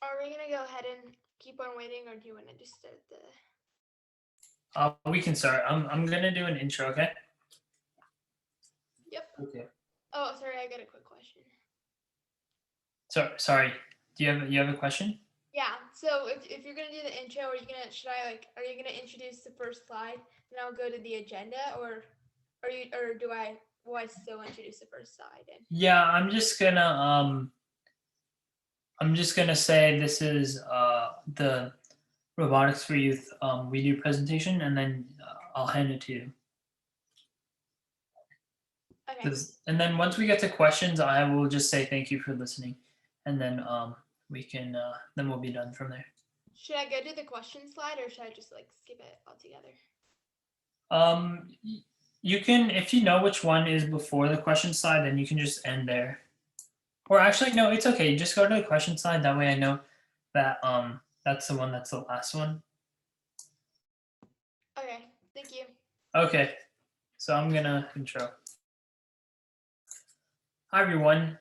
Are we gonna go ahead and keep on waiting, or do you want to just start the? We can start. I'm gonna do an intro, okay? Yep. Okay. Oh, sorry, I got a quick question. So sorry. Do you have a question? Yeah. So if you're gonna do the intro, are you gonna are you gonna introduce the first slide, then I'll go to the agenda, or will I still introduce the first slide? And Yeah, I'm just gonna say this is the robotics for youth we do presentation, and then I'll hand it to you. okay. And then once we get to questions, I will just say thank you for listening, and then we can then we'll be done from there. Should I go to the question slide, or should I just like skip it altogether? You can, if you know which one is before the question slide, then you can just end there. Or actually, no, it's okay. Just go to the question slide. That way, I know that that's the one that's the last one. Okay. Thank you. Okay, so I'm gonna intro. Hi everyone.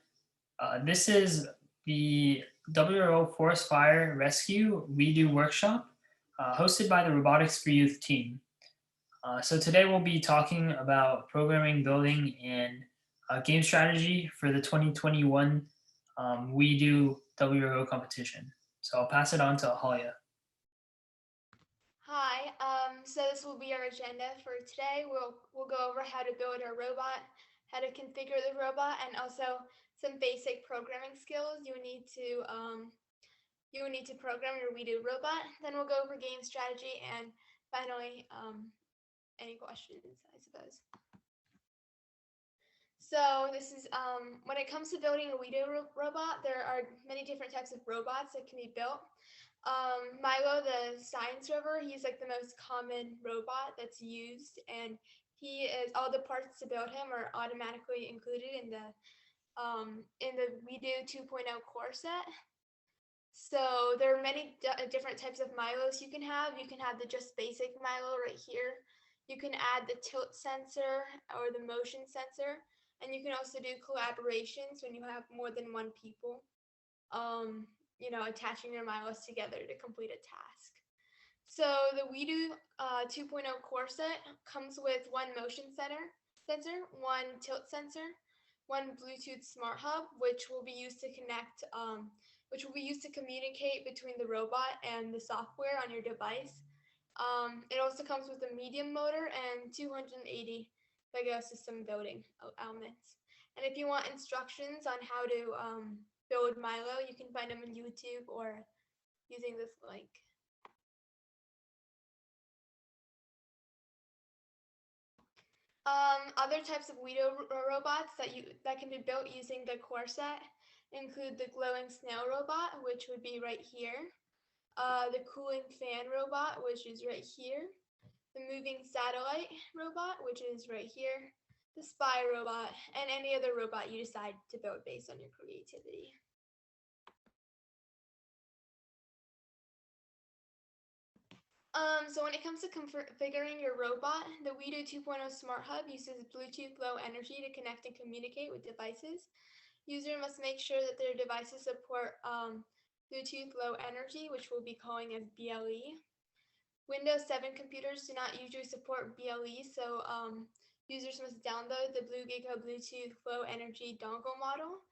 This is the WRO Forest Fire Rescue WeDO Workshop, hosted by the Robotics for Youth team. So today we'll be talking about programming, building, and game strategy for the 2021 WeDO WRO competition. So I'll pass it on to Ahalia. Hi. So this will be our agenda for today. We'll go over how to build our robot, how to configure the robot, and also some basic programming skills you will need to program your WeDo robot. Then we'll go over game strategy, and finally, any questions, I suppose. So this is when it comes to building a WeDo robot, there are many different types of robots that can be built. Milo, the science rover, he's like the most common robot that's used, and he is all the parts to build him are automatically included in the WeDo 2.0 core set. So there are many different types of Milos you can have. You can have the just basic Milo right here. You can add the tilt sensor or the motion sensor, and you can also do collaborations when you have more than one people. Attaching your Milos together to complete a task. So the WeDo 2.0 core set comes with one motion sensor, one tilt sensor, one Bluetooth smart hub, which will be used to communicate between the robot and the software on your device. It also comes with a medium motor and 280 Lego system building elements. And if you want instructions on how to build Milo, you can find them on YouTube or using this link. Other types of WeDo robots that can be built using the core set include the glowing snail robot, which would be right here, the cooling fan robot, which is right here, the moving satellite robot, which is right here, the spy robot, and any other robot you decide to build based on your creativity. So when it comes to configuring your robot, the WeDo 2.0 Smart Hub uses Bluetooth Low Energy to connect and communicate with devices. User must make sure that their devices support Bluetooth Low Energy, which we'll be calling as BLE. Windows 7 computers do not usually support BLE, so users must download the BlueGecko Bluetooth Low Energy dongle model,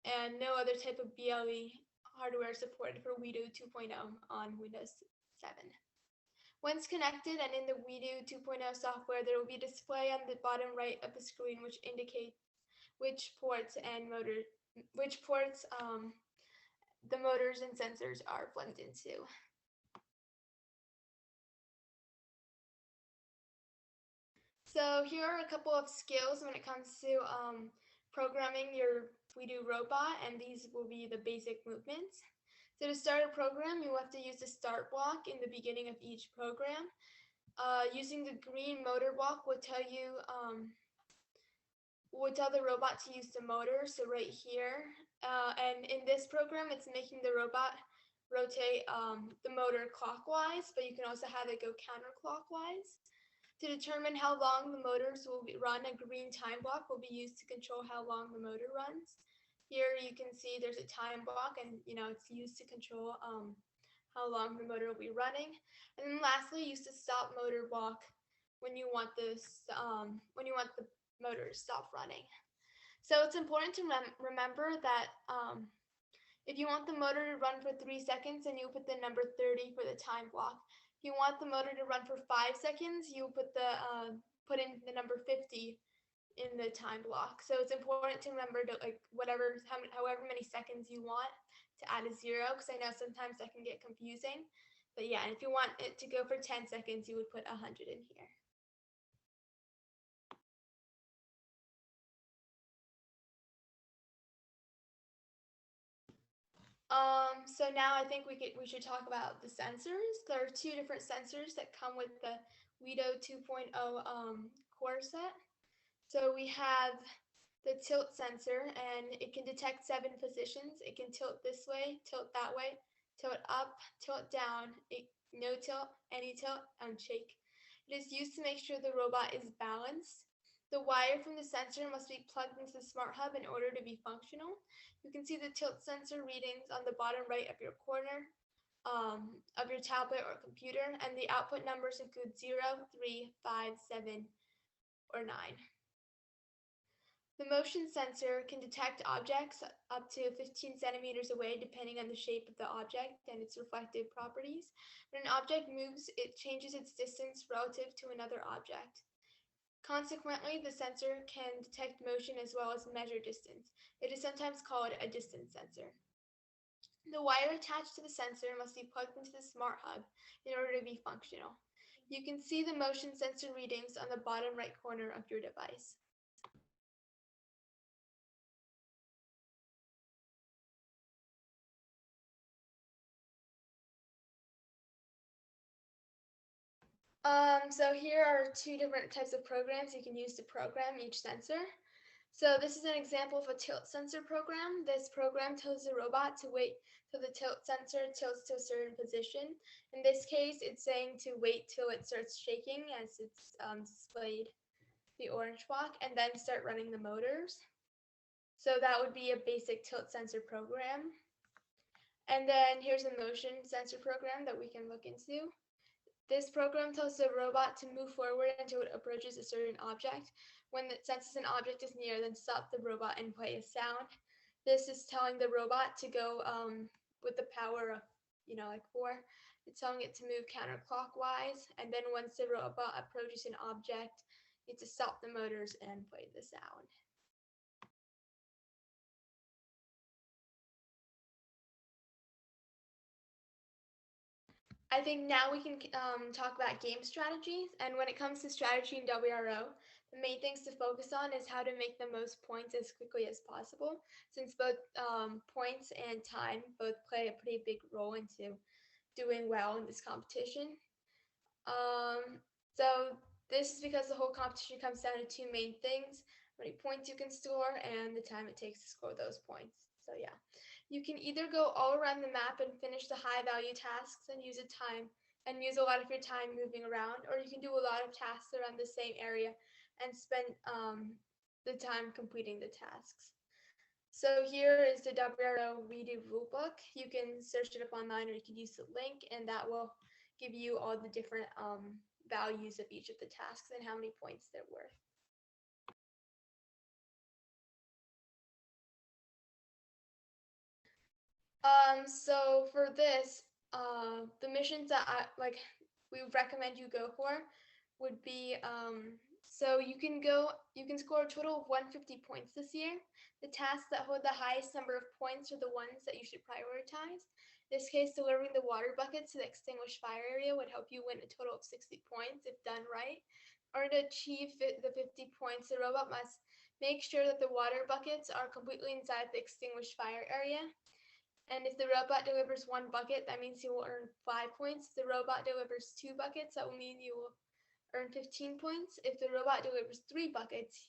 and no other type of BLE hardware supported for WeDo 2.0 on Windows 7. Once connected and in the WeDo 2.0 software, there will be a display on the bottom right of the screen which indicates which ports the motors and sensors are plugged into. So here are a couple of skills when it comes to programming your WeDo robot, and these will be the basic movements. So to start a program, you have to use the start block in the beginning of each program. Using the green motor block would tell the robot to use the motor, so right here. And in this program, it's making the robot rotate the motor clockwise, but you can also have it go counterclockwise. To determine how long the motors will run, a green time block will be used to control how long the motor runs. Here you can see there's a time block, and it's used to control how long the motor will be running. And then lastly, use the stop motor block when you want the motor to stop running. So it's important to remember that if you want the motor to run for 3 seconds, then you'll put the number 30 for the time block. If you want the motor to run for 5 seconds, you'll put in the number 50 in the time block. So it's important to remember to however many seconds you want to add a 0, because I know sometimes that can get confusing. But yeah, and if you want it to go for 10 seconds, you would put 100 in here. So now I think we should talk about the sensors. There are 2 different sensors that come with the WeDO 2.0 core set. So we have the tilt sensor, and it can detect 7 positions. It can tilt this way, tilt that way, tilt up, tilt down, no tilt, any tilt, and shake. It is used to make sure the robot is balanced. The wire from the sensor must be plugged into the smart hub in order to be functional. You can see the tilt sensor readings on the bottom right of your corner of your tablet or computer, and the output numbers include 0, 3, 5, 7, or 9. The motion sensor can detect objects up to 15 centimeters away depending on the shape of the object and its reflective properties. When an object moves, it changes its distance relative to another object. Consequently, the sensor can detect motion as well as measure distance. It is sometimes called a distance sensor. The wire attached to the sensor must be plugged into the smart hub in order to be functional. You can see the motion sensor readings on the bottom right corner of your device. So here are 2 different types of programs you can use to program each sensor. So this is an example of a tilt sensor program. This program tells the robot to wait till the tilt sensor tilts to a certain position. In this case, it's saying to wait till it starts shaking as it's displayed the orange block, and then start running the motors. So that would be a basic tilt sensor program. And then here's a motion sensor program that we can look into. This program tells the robot to move forward until it approaches a certain object. When it senses an object is near, then stop the robot and play a sound. This is telling the robot to go with the power of, like 4. It's telling it to move counterclockwise, and then once the robot approaches an object, it's to stop the motors and play the sound. I think now we can talk about game strategies. And when it comes to strategy in WRO, the main things to focus on is how to make the most points as quickly as possible, since both points and time both play a pretty big role into doing well in this competition. So this is because the whole competition comes down to 2 main things: how many points you can score and the time it takes to score those points. So yeah. You can either go all around the map and finish the high value tasks and use a lot of your time moving around, or you can do a lot of tasks around the same area and spend the time completing the tasks. So here is the WRO WeDO rulebook. You can search it up online, or you can use the link, and that will give you all the different values of each of the tasks and how many points they're worth. So for this, the missions that we would recommend you go for would be, so you can score a total of 150 points this year. The tasks that hold the highest number of points are the ones that you should prioritize. In this case, delivering the water buckets to the extinguished fire area would help you win a total of 60 points if done right. In order to achieve the 50 points, the robot must make sure that the water buckets are completely inside the extinguished fire area. And if the robot delivers 1 bucket, that means you will earn 5 points. If the robot delivers 2 buckets, that will mean you will earn 15 points. If the robot delivers 3 buckets,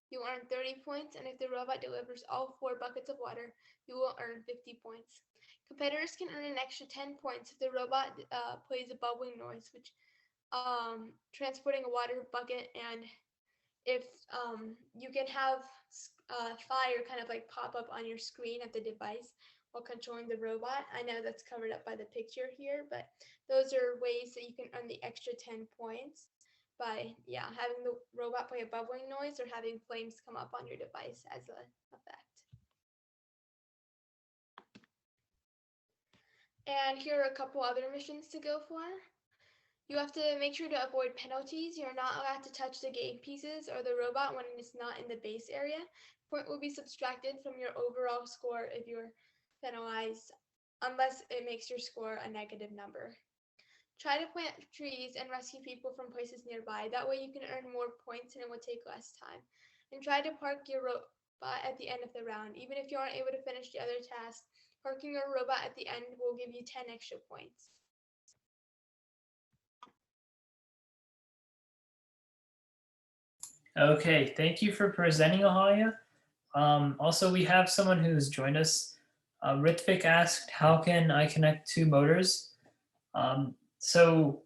you will earn 30 points. And if the robot delivers all 4 buckets of water, you will earn 50 points. Competitors can earn an extra 10 points if the robot plays a bubbling noise, which transporting a water bucket, and if you can have fire kind of like pop up on your screen at the device while controlling the robot. I know that's covered up by the picture here, but those are ways that you can earn the extra 10 points by having the robot play a bubbling noise or having flames come up on your device as an effect. And here are a couple other missions to go for. You have to make sure to avoid penalties. You're not allowed to touch the game pieces or the robot when it's not in the base area. Point will be subtracted from your overall score if you're penalized, unless it makes your score a negative number. Try to plant trees and rescue people from places nearby. That way you can earn more points and it will take less time. And try to park your robot at the end of the round. Even if you aren't able to finish the other tasks, parking your robot at the end will give you 10 extra points. Okay, thank you for presenting, Ahaya. Also, we have someone who's joined us. Ritvik asked, how can I connect two motors? So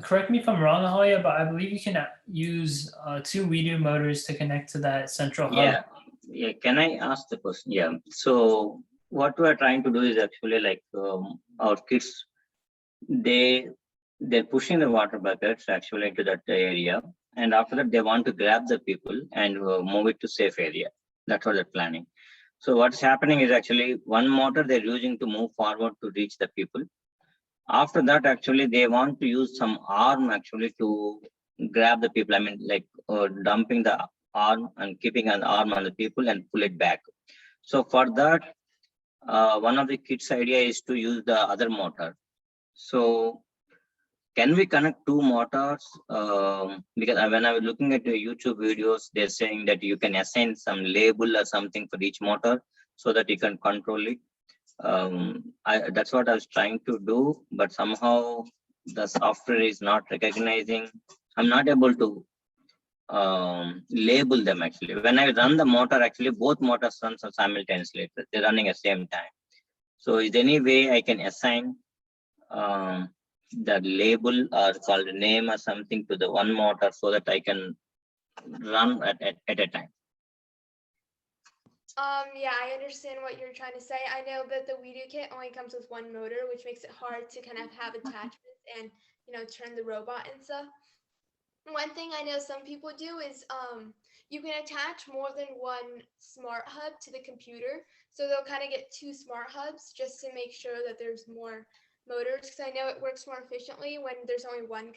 correct me if I'm wrong, Ahaya, but I believe you can use two WeDo motors to connect to that central hub. Yeah. Can I ask the question? Yeah. So what we are trying to do is actually like our kids, they're pushing the water buckets actually into that area, and after that they want to grab the people and move it to safe area. That's what they're planning. So what's happening is actually one motor they're using to move forward to reach the people. After that, actually, they want to use some arm actually to grab the people. I mean, like dumping the arm and keeping an arm on the people and pull it back. So for that, one of the kids' idea is to use the other motor. So can we connect two motors? Because when I was looking at the YouTube videos, they're saying that you can assign some label or something for each motor so that you can control it. That's what I was trying to do, but somehow the software is not recognizing. I'm not able to label them actually. When I run the motor, actually both motors run simultaneously. They're running at the same time. So is there any way I can assign the label or called name or something to the one motor so that I can run at a time? Yeah, I understand what you're trying to say. I know that the WeDo kit only comes with one motor, which makes it hard to kind of have attachments and, turn the robot and stuff. One thing I know some people do is you can attach more than one smart hub to the computer. So they'll kind of get two smart hubs just to make sure that there's more motors, because I know it works more efficiently when there's only one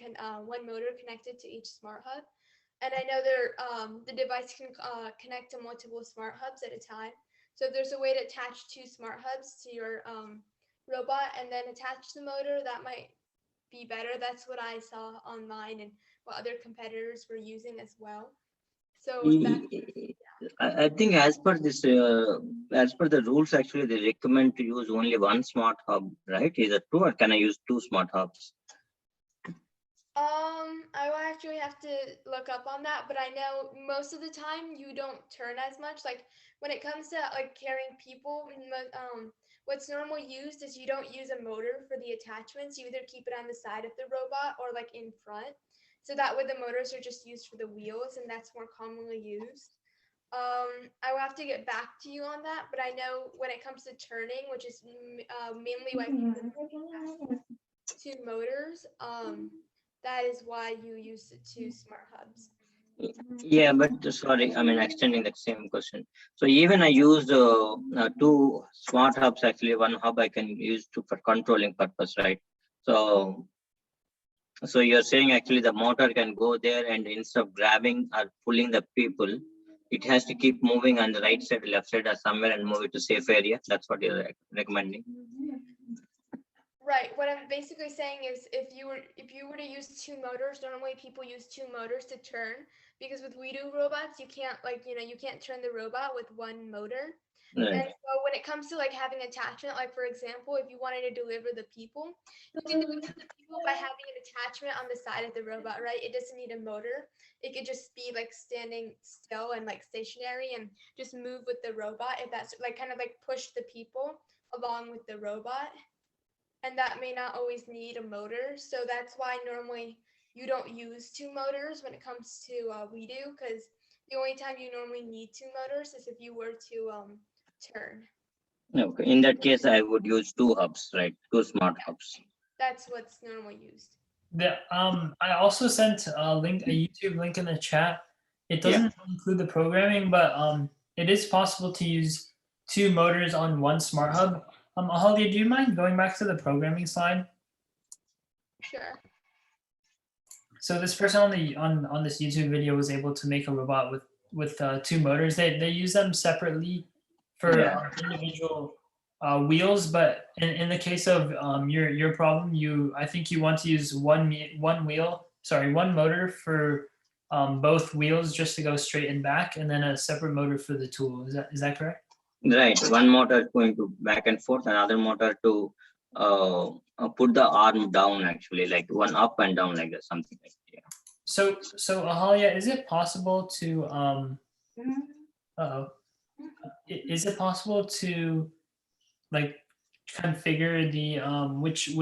motor connected to each smart hub. And I know the device can connect to multiple smart hubs at a time. So if there's a way to attach two smart hubs to your robot and then attach the motor, that might be better. That's what I saw online and what other competitors were using as well. So I think as per this, as per the rules, actually they recommend to use only one smart hub, right? Is that true, or can I use two smart hubs? I will actually have to look up on that, but I know most of the time you don't turn as much. Like when it comes to like carrying people, what's normally used is you don't use a motor for the attachments. You either keep it on the side of the robot or like in front. So that way the motors are just used for the wheels, and that's more commonly used. I will have to get back to you on that, but I know when it comes to turning, which is mainly why people two motors, that is why you use the two smart hubs. Yeah, but sorry, I mean extending the same question. So even I use two smart hubs. Actually, one hub I can use for controlling purpose, right? So you're saying actually the motor can go there, and instead of grabbing or pulling the people, it has to keep moving on the right side, left side, or somewhere and move it to safe area. That's what you're recommending. Right. What I'm basically saying is if you were to use two motors, normally people use two motors to turn, because with WeDo robots, you can't you can't turn the robot with one motor. Right. And so when it comes to like having attachment, like for example, if you wanted to deliver the people, you can deliver the people by having an attachment on the side of the robot, right? It doesn't need a motor. It could just be like standing still and like stationary and just move with the robot, if that's like kind of like push the people along with the robot. And that may not always need a motor. So that's why normally you don't use two motors when it comes to WeDO, because the only time you normally need two motors is if you were to turn. Okay. In that case, I would use two hubs, right? Two smart hubs. That's what's normally used. I also sent a YouTube link in the chat. It Yeah. doesn't include the programming, but it is possible to use two motors on one smart hub. Ahalia, do you mind going back to the programming slide? Sure. So this person on this YouTube video was able to make a robot with two motors. They use them separately for Yeah. individual wheels, but in the case of your problem, I think you want to use one motor for both wheels just to go straight and back, and then a separate motor for the tool. Is that correct? Right. One motor going to back and forth, another motor to put the arm down, actually, like one up and down, like that, something like that. Yeah. So Ahalia, is it possible to is it possible to like configure the which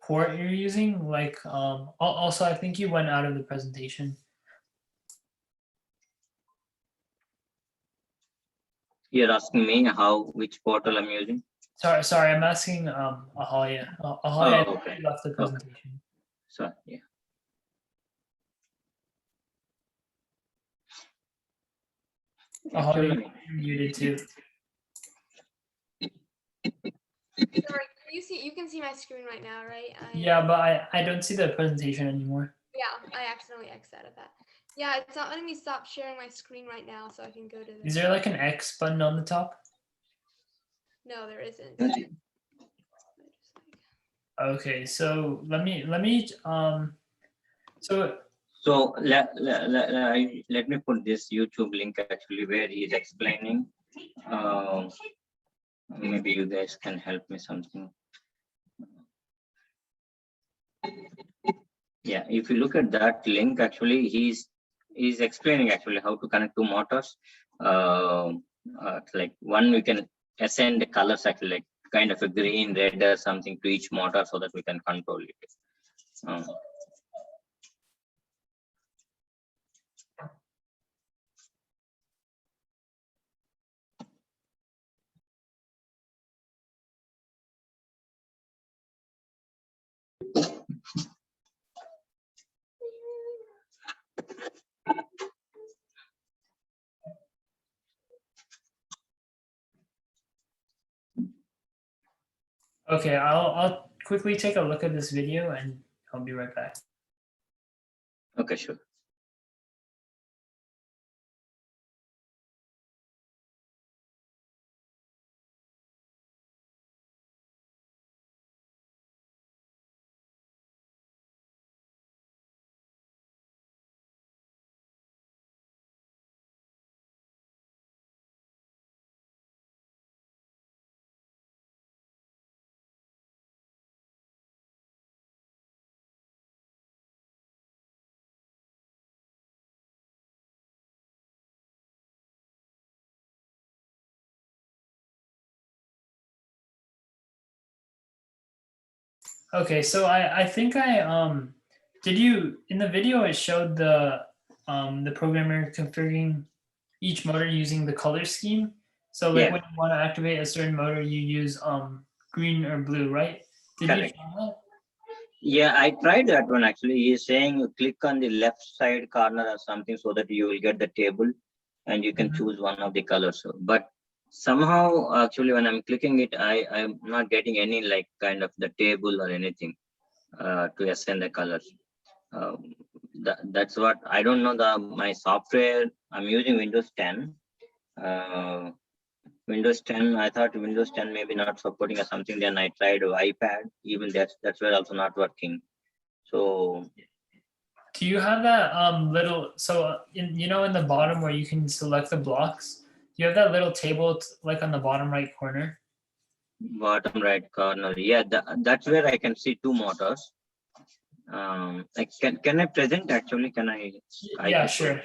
port you're using? Like also, I think you went out of the presentation. You're asking me which portal I'm using? Sorry, I'm asking Ahalia. Ahalia, Oh, okay. you left the presentation. So yeah. Ahalia, you're muted too. Sorry, you can see my screen right now, right? Yeah, but I don't see the presentation anymore. Yeah, I accidentally X'd out of that. Yeah, it's not letting me stop sharing my screen right now, so I can go to Is there like an X button on the top? No, there isn't. Okay, so let me So let me put this YouTube link actually where he's explaining. Maybe you guys can help me something. Yeah, if you look at that link, actually he's explaining actually how to connect two motors. Like one, we can assign the colors actually, like kind of a green, red, or something to each motor so that we can control it. okay, I'll quickly take a look at this video and I'll be right back. Okay, sure. Okay, so I think did you in the video it showed the programmer configuring each motor using the color scheme. So like Yeah. when you want to activate a certain motor, you use green or blue, right? Did Correct. you try that? Yeah, I tried that one actually. He's saying you click on the left side corner or something so that you will get the table and you can choose one of the colors. But somehow actually when I'm clicking it, I'm not getting any like kind of the table or anything to assign the colors. That's what I don't know. My software, I'm using Windows 10. Windows 10, I thought Windows 10 maybe not supporting or something. Then I tried iPad, even that's where also not working. So Do you have that little in in the bottom where you can select the blocks? Do you have that little table like on the bottom right corner? bottom right corner, yeah, that's where I can see two motors. Like can I present actually? Can I? Yeah, sure.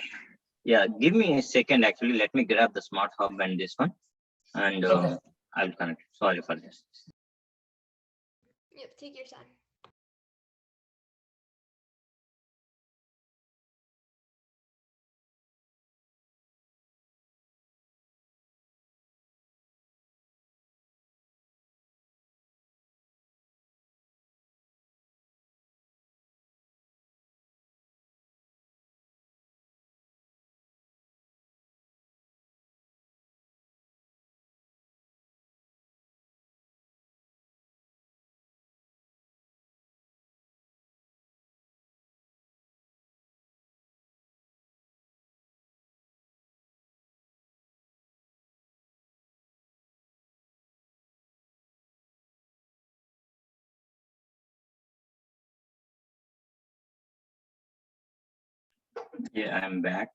Yeah, give me a second actually. Let me grab the smart hub and this one, and Okay. I'll connect. Sorry for this. Yep, take your time. Yeah, I'm back.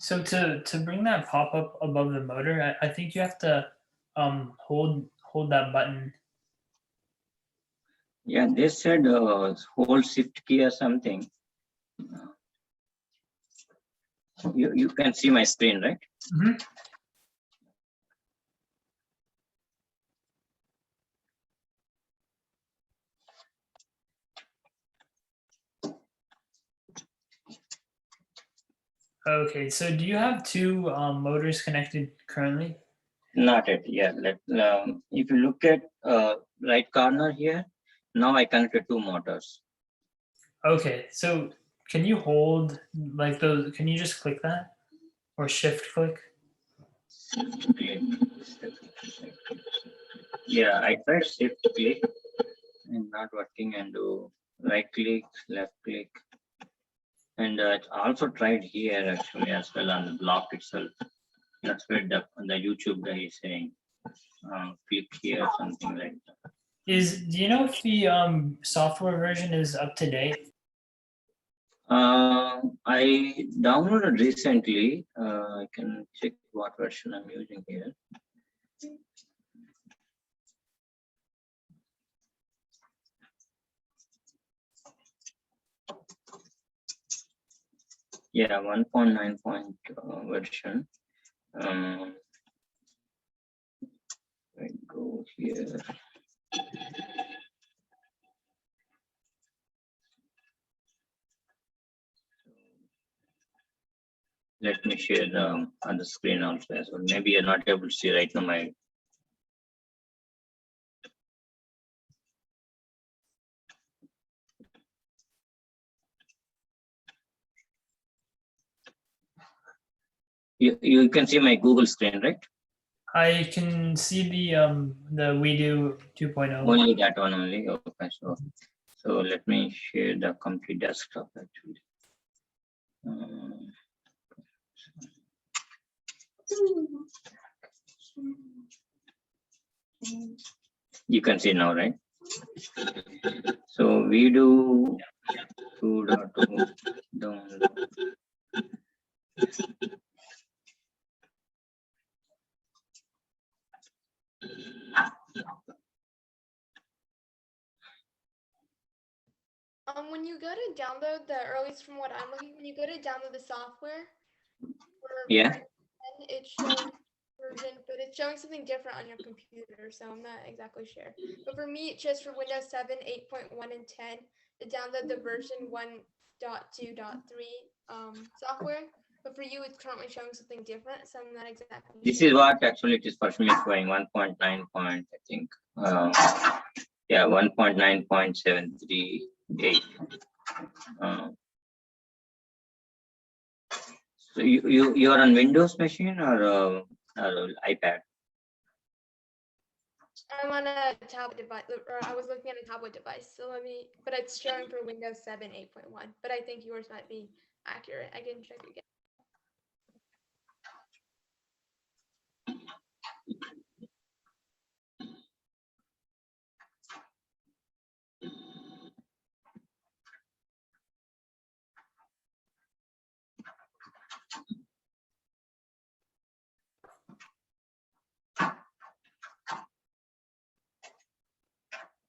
So to bring that pop up above the motor, I think you have to hold that button. Yeah, they said hold shift key or something. You can see my screen, right? Mm-hmm. Okay, so do you have two motors connected currently? Not yet. Yeah. If you look at right corner here, now I connected two motors. Okay, so can you hold like those? Can you just click that or shift click? Yeah, I tried shift click and not working, and do right click, left click, and also tried here actually as well on the block itself. That's where the YouTube guy is saying click here, something like that. Do you know if the software version is up to date? I downloaded recently. I can check what version I'm using here. Yeah, 1.9 version. I go here. Let me share on the screen also as well. Maybe you're not able to see right now my. You can see my Google screen, right? I can see the WeDO 2.0. Only that one only. Okay, so let me share the complete desktop actually. You can see now, right? So we do 2.2 download. When you go to download or at least from what I'm looking, when you go to download the software for Yeah. Windows 10, it shows version, but it's showing something different on your computer, so I'm not exactly sure. But for me, it's just for Windows 7, 8.1, and 10 to download the version 1.2.3 software. But for you, it's currently showing something different, so I'm not exactly This sure. is what actually it is for me showing 1.9 point, I think. Yeah, 1.9.738. So you are on Windows machine or iPad? I'm on a tablet device, or I was looking at a tablet device. So but it's showing for Windows 7, 8.1. But I think yours might be accurate. I can check again.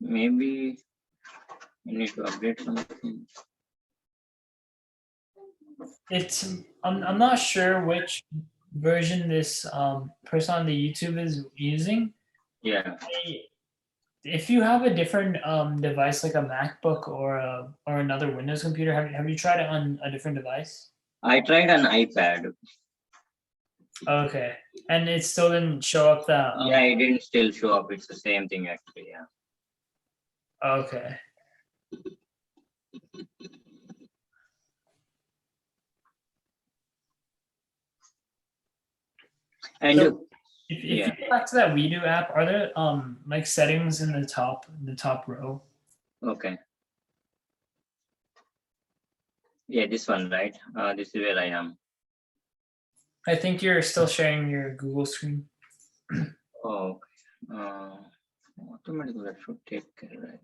Maybe you need to update something. I'm not sure which version this person on the YouTube is using. Yeah. If you have a different device like a MacBook or another Windows computer, have you tried it on a different device? I tried an iPad. Okay, and it still didn't show up that. Yeah, it didn't still show up. It's the same thing actually. Yeah. Okay. And So if yeah, you go back to that WeDo app, are there like settings in the top row? okay. Yeah, this one, right? This is where I am. I think you're still sharing your Google screen. Oh, okay. Automatically that should take care, right?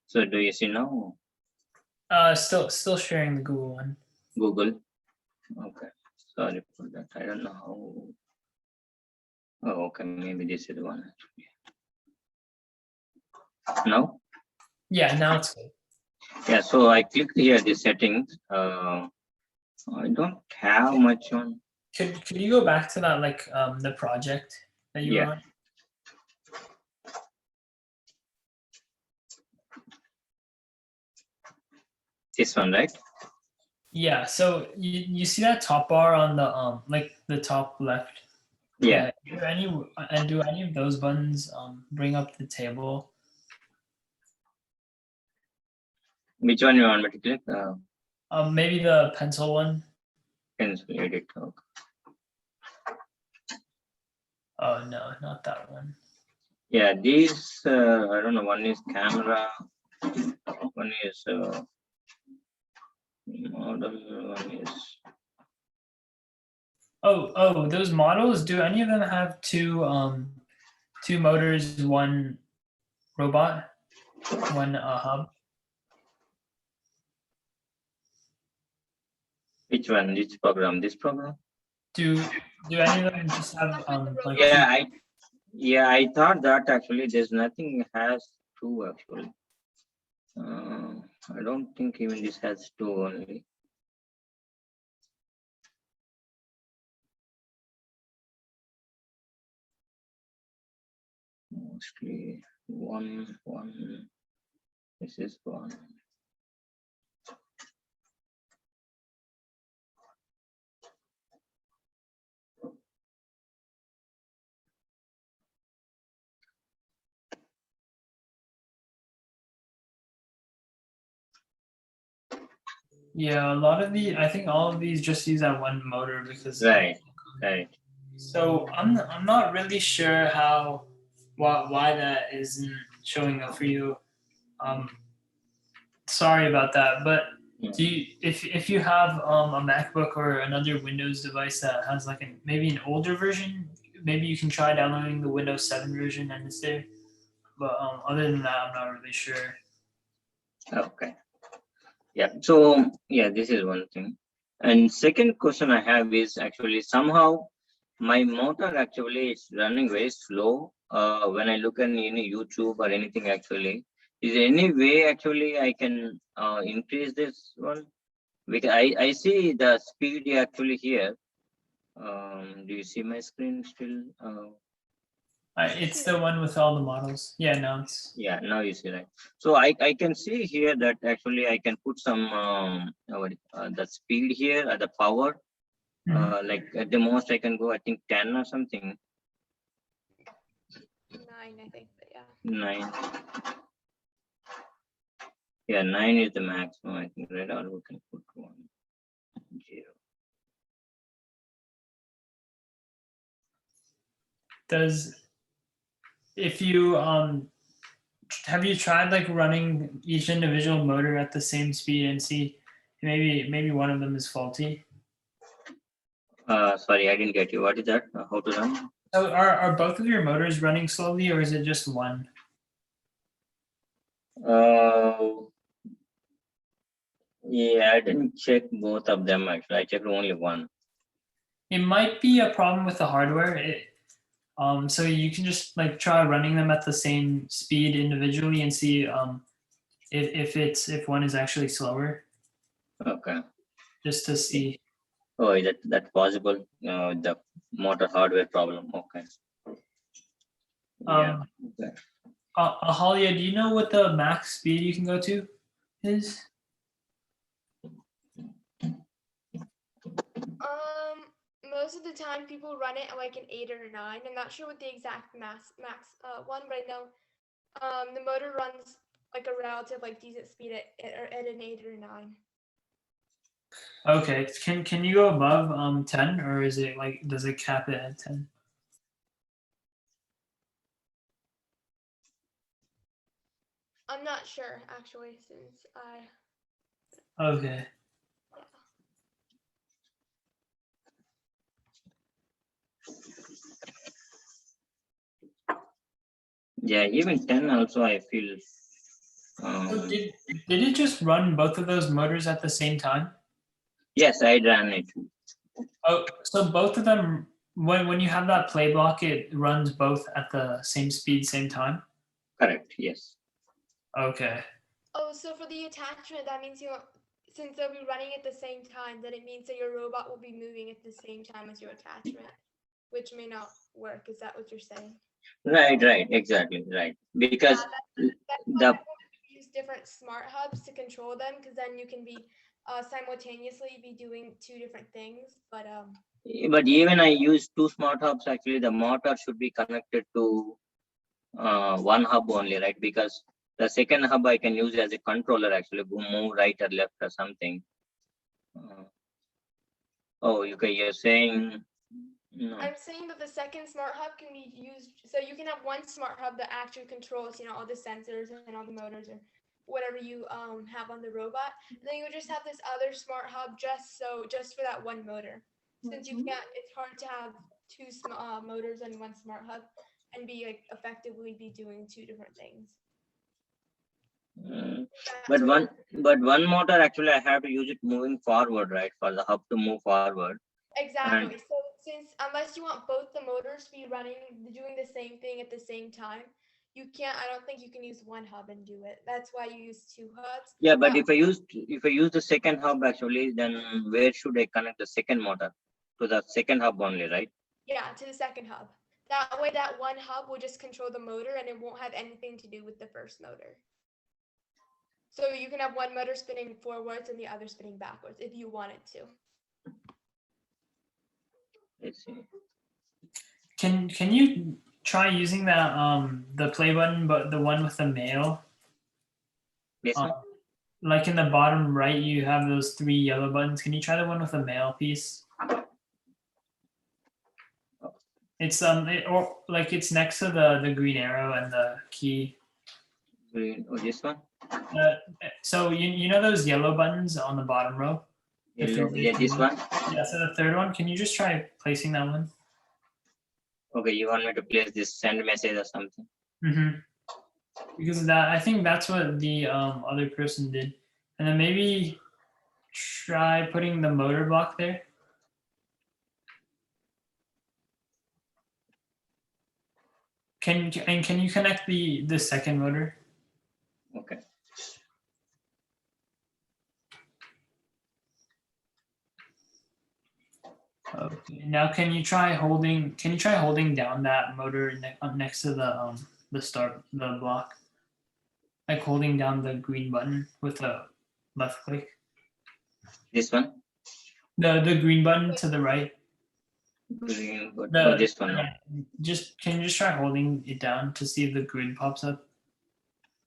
So do you see now? Still sharing the Google one. Google. Okay. Sorry for that. I don't know how. Oh, okay. Maybe this is the one actually. Now? Yeah, now it's good. Yeah. So I clicked here the settings. I don't have much on. Could you go back to that like the project that you were Yeah. on? This one, right? Yeah, so you see that top bar on the like the top left? Yeah. Do any of those buttons bring up the table? Which one you want me to click? Maybe the pencil one. Cancel edit. Okay. Oh no, not that one. Yeah, these I don't know. One is camera. One is model. One is. Oh, those models. Do any of them have two motors, one robot, one hub? Which one? Which program? This program? Do any of them just have Stuff with the like robot. Yeah, I thought that actually there's nothing has two actually. I don't think even this has two only. Mostly one. This is one. Yeah, a lot of I think all of these just use that one motor because. Right. So I'm not really sure why that isn't showing up for you. Um, sorry about that, but Yeah. do you if you have a MacBook or another Windows device that has like maybe an older version, maybe you can try downloading the Windows 7 version and it's there. But other than that, I'm not really sure. Okay. Yeah. So yeah, this is one thing. And second question I have is actually somehow my motor actually is running very slow. When I look at any YouTube or anything actually, is there any way actually I can increase this one? Because I see the speed actually here. Do you see my screen still? It's the one with all the models. Yeah, no, it's Yeah, now you see, right? So I can see here that actually I can put some the speed here at the power. Like at the most I can go I think 10 or something. 9, I think, but yeah. 9. Yeah, 9 is the maximum I think, right? Or we can put 1, 0. does if you have you tried like running each individual motor at the same speed and see maybe one of them is faulty? Sorry, I didn't get you. What is that? How to run? So are both of your motors running slowly or is it just one? Yeah, I didn't check both of them actually. I checked only one. It might be a problem with the hardware. So you can just like try running them at the same speed individually and see if one is actually slower, Okay. just to see. Oh, is that possible? The motor hardware problem. Okay. Yeah. Okay. Ahalia, do you know what the max speed you can go to is? Most of the time people run it at like an 8 or a 9. I'm not sure what the exact max one, but I know the motor runs like a relative like decent speed at an 8 or 9. Okay. Can you go above 10, or is it like, does it cap it at 10? I'm not sure actually, since I Okay. Yeah, even 10 also I feel. So did it just run both of those motors at the same time? Yes, I ran it. Oh, so both of them, when you have that play block, it runs both at the same speed, same time? Correct. Yes. Okay. Oh, so for the attachment, that means since they'll be running at the same time, then it means that your robot will be moving at the same time as your attachment, which may not work. Is that what you're saying? Right. Right. Exactly. Right. Because That's why the we use different smart hubs to control them, because then you can be simultaneously be doing 2 different things. But even I use 2 smart hubs. Actually, the motor should be connected to one hub only, right? Because the second hub I can use as a controller, actually, move right or left or something. Oh, you're saying no. I'm saying that the second smart hub can be used, so you can have one smart hub that actually controls, all the sensors and all the motors or whatever you have on the robot. And then you would just have this other smart hub just for that one motor. Since you can't, it's hard to have 2 motors and one smart hub and be like effectively be doing 2 different things. But one motor, actually, I have to use it moving forward, right? For the hub to move forward. Exactly. So since unless you want both the motors to be doing the same thing at the same time, you can't. I don't think you can use one hub and do it. That's why you use 2 hubs. Yeah, but if I use the second hub, actually, then where should I connect the second motor? To the second hub only, right? Yeah, to the second hub. That way, that one hub will just control the motor, and it won't have anything to do with the first motor. So you can have one motor spinning forwards and the other spinning backwards if you wanted to. Let's see. Can you try using that the play button, but the one with the male? This one? Like in the bottom right, you have those 3 yellow buttons. Can you try the one with the male piece? It's or like it's next to the green arrow and the key. Green. Oh, this one? So you know those yellow buttons on the bottom row? Yellow. Yeah, this one? Yeah, so the third one, can you just try placing that one? Okay, you want me to place this send message or something? Mm-hmm. Because I think that's what the other person did. And then maybe try putting the motor block there. Can you connect the second motor? Okay. Okay. Now can you try holding down that motor next to the block? Like holding down the green button with the left click. This one? The green button to the right. Green button. This one. Yeah, can you just try holding it down to see if the grid pops up?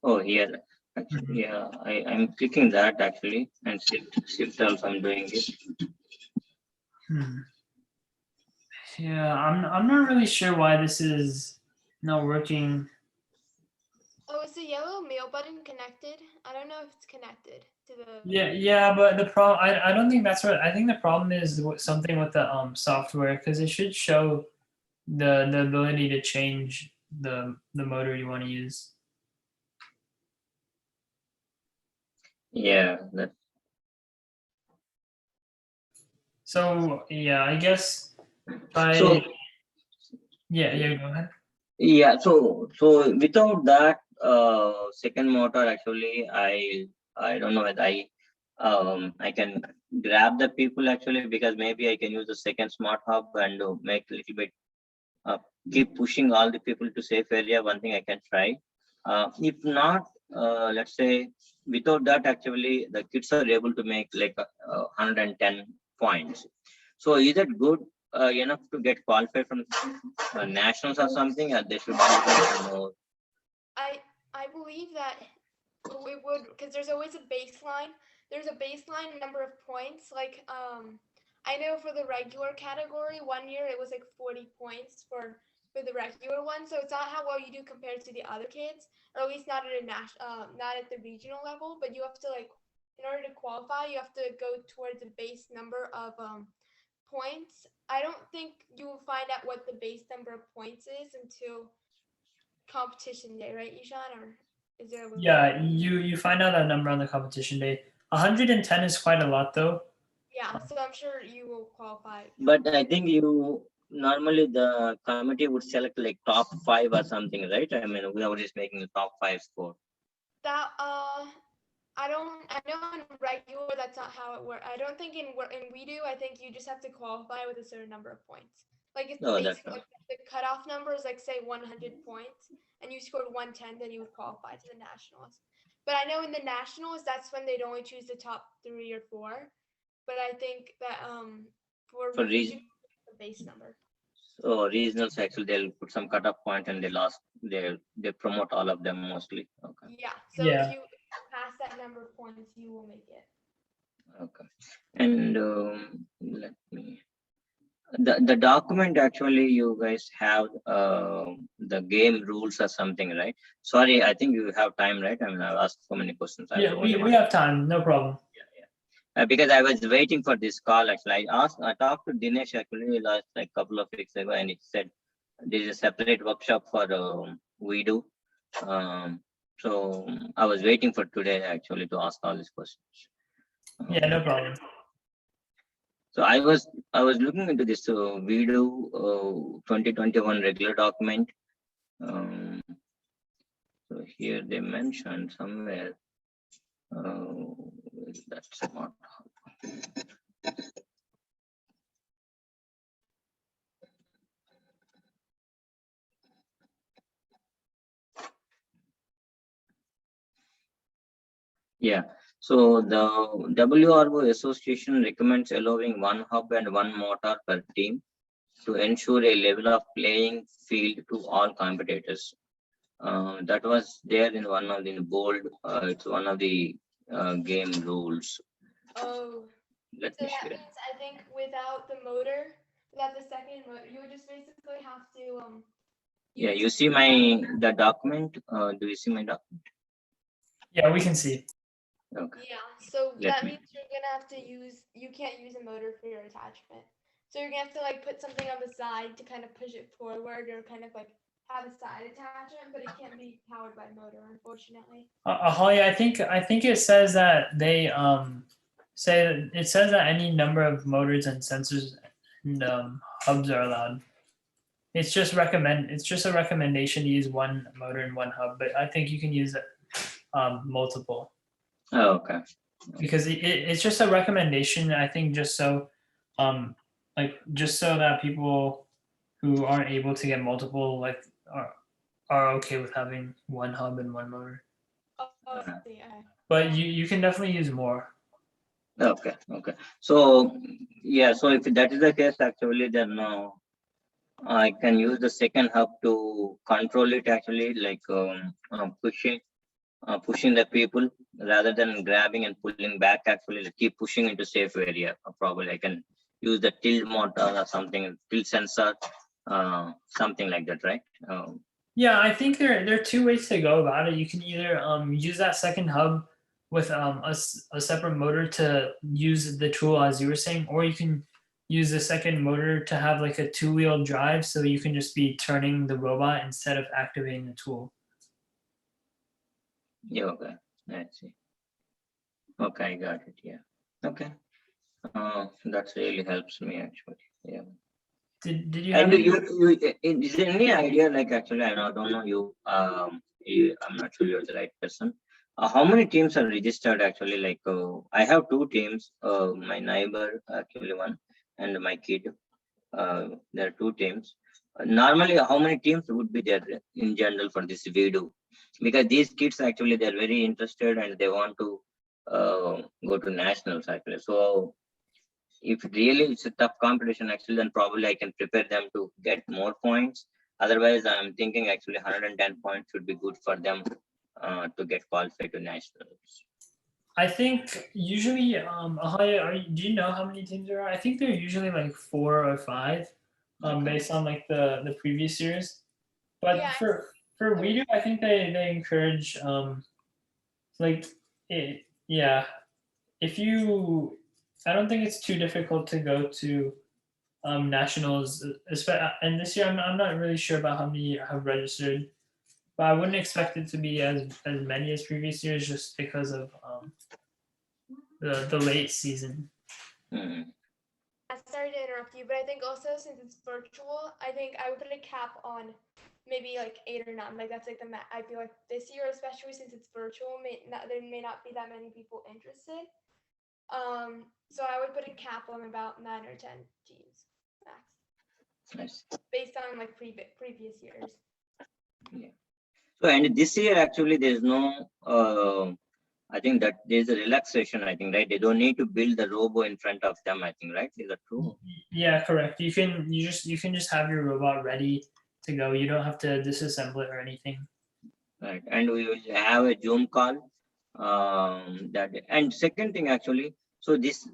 Oh, here. Actually, yeah, I'm clicking that actually, and shift also I'm doing it. Yeah, I'm not really sure why this is not working. Oh, is the yellow mail button connected? I don't know if it's connected to the. Yeah, but the problem, I don't think that's what I think the problem is something with the software, because it should show the ability to change the motor you want to use. Yeah, that. So yeah, I guess yeah, go ahead. Yeah, so without that second motor, actually, I don't know whether I can grab the people actually, because maybe I can use the second smart hub and make a little bit keep pushing all the people to safe area. One thing I can try. If not, let's say without that, actually, the kids are able to make like 110 points. So is it good enough to get qualified from nationals or something? Or they should be more. I believe that So it would, because there's always a baseline. There's a baseline number of points. Like I know for the regular category, 1 year it was like 40 points for the regular one. So it's not how well you do compared to the other kids, or at least not at a not at the regional level. But you have to like, in order to qualify, you have to go towards a base number of points. I don't think you will find out what the base number of points is until competition day, right, Ishan? Or is there a way? Yeah, you find out that number on the competition day. 110 is quite a lot though. Yeah, so I'm sure you will qualify. But I think you normally the committee would select like top 5 or something, right? I mean, we are just making the top 5 score. That I know in regular that's not how it works. I don't think in WeDO, I think you just have to qualify with a certain number of points. Like it's No, that's basically not. like the cutoff number is like say 100 points, and you scored 110, then you would qualify to the nationals. But I know in the nationals, that's when they'd only choose the top 3 or 4. But I think that for For region, region, the base number. so regionals actually they'll put some cutoff point and they promote all of them mostly. Okay. Yeah. So if Yeah. you pass that number of points, you will make it. Okay. And let me. The document actually you guys have the game rules or something, right? Sorry, I think you have time, right? I mean, I've asked so many questions. I'm Yeah, the only we one. have time, no problem. Because I was waiting for this call. Actually, I talked to Dinesh actually last like couple of weeks ago, and he said there is a separate workshop for WeDO. So I was waiting for today actually to ask all these questions. Yeah, no problem. So I was looking into this WeDO 2021 regular document. So here they mentioned somewhere. That's not. Yeah. So the WRO association recommends allowing one hub and one motor per team to ensure a level of playing field to all competitors. That was there in one of the bold. It's one of the game rules. Oh. Let So me that share. means I think without the motor, without the second motor, you would just basically have to Yeah, use you see the document. Do you see my document? Yeah, we can see. Okay. Yeah, so Let that me. means you're gonna have to you can't use a motor for your attachment. So you're gonna have to like put something on the side to kind of push it forward, or kind of like have a side attachment, but it can't be powered by motor, unfortunately. Holly, I think it says that they say it says that any number of motors and sensors and hubs are allowed. It's just a recommendation to use one motor and one hub, but I think you can use multiple Oh, okay. because it's just a recommendation. I think just so just so that people who aren't able to get multiple like are okay with having one hub and one motor. Oh, I see. But you can definitely use more. Okay. Okay. So yeah. So if that is the case, actually, then I can use the second hub to control it. Actually, like pushing the people rather than grabbing and pulling back. Actually, keep pushing into safe area. Probably I can use the tilt motor or something, tilt sensor, something like that, right? Yeah, I think there are two ways to go about it. You can either use that second hub with a separate motor to use the tool as you were saying, or you can use the second motor to have like a two-wheel drive, so you can just be turning the robot instead of activating the tool. Yeah. Okay. I see. Okay, I got it. Yeah. Okay. That really helps me actually. Yeah. Did you And have is there any idea, like actually, I don't know you, I'm not sure you're the right person. How many teams are registered actually? Like, I have two teams, my neighbor, actually one, and my kid. There are two teams. Normally, how many teams would be there in general for this WeDO? Because these kids actually, they're very interested and they want to go to nationals actually. So if really it's a tough competition actually, then probably I can prepare them to get more points. Otherwise, I'm thinking actually 110 points should be good for them to get qualified to nationals? I think usually, Ahaya, do you know how many teams there are? I think they're usually like 4 or 5, Okay. based on like the previous years. But Yeah, for WeDO, I think they encourage like yeah. If you, I don't think it's too difficult to go to nationals, and this year I'm not really sure about how many have registered, but I wouldn't expect it to be as many as previous years just because of the late season. Mhm. sorry to interrupt you, but I think also since it's virtual, I think I would put a cap on maybe like 8 or 9. Like that's like I feel like this year, especially since it's virtual, there may not be that many people interested. So I would put a cap on about 9 or 10 teams max, Nice. based on like previous years. So, and this year actually there's no, I think that there's a relaxation, I think, right? They don't need to build the robo in front of them, I think, right? Is that true? Yeah, correct. You can just have your robot ready to go. You don't have to disassemble it or anything. Right. And we will have a Zoom call. And second thing actually, so this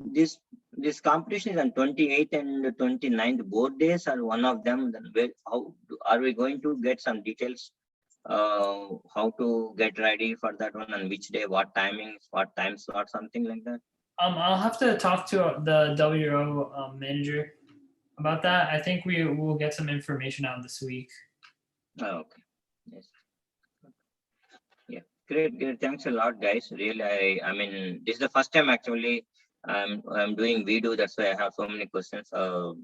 competition is on 28th and 29th, both days are one of them. Then how are we going to get some details? How to get ready for that one, and which day, what timings, what time slot, something like that? I'll have to talk to the WRO manager about that. I think we will get some information out this week. Oh, okay. Yes. Yeah. Great. Thanks a lot, guys. Really, I mean, this is the first time actually I'm doing WeDO. That's why I have so many questions.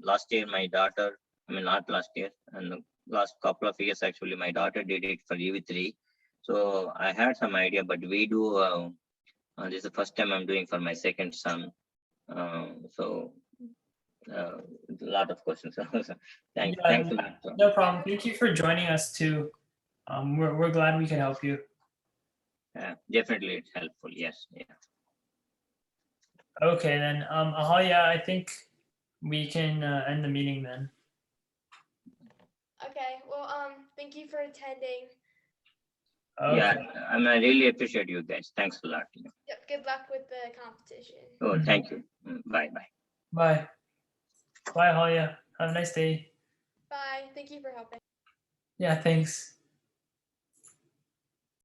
Last year, my daughter, I mean, not last year, and the last couple of years actually, my daughter did it for EV3. So I had some idea, but WeDO, this is the first time I'm doing for my second son. So a lot of questions. Thanks a lot. No problem. Thank you for joining us too. We're glad we can help you. Definitely, it's helpful. Yes. Yeah. Okay, then. Ahalia, I think we can end the meeting then. Okay. Well, thank you for attending. Okay. Yeah, I really appreciate you guys. Thanks a lot. Yep. Good luck with the competition. Oh, thank you. Bye. Bye. Bye, Ahalia. Have a nice day. Bye. Thank you for helping. Yeah, thanks.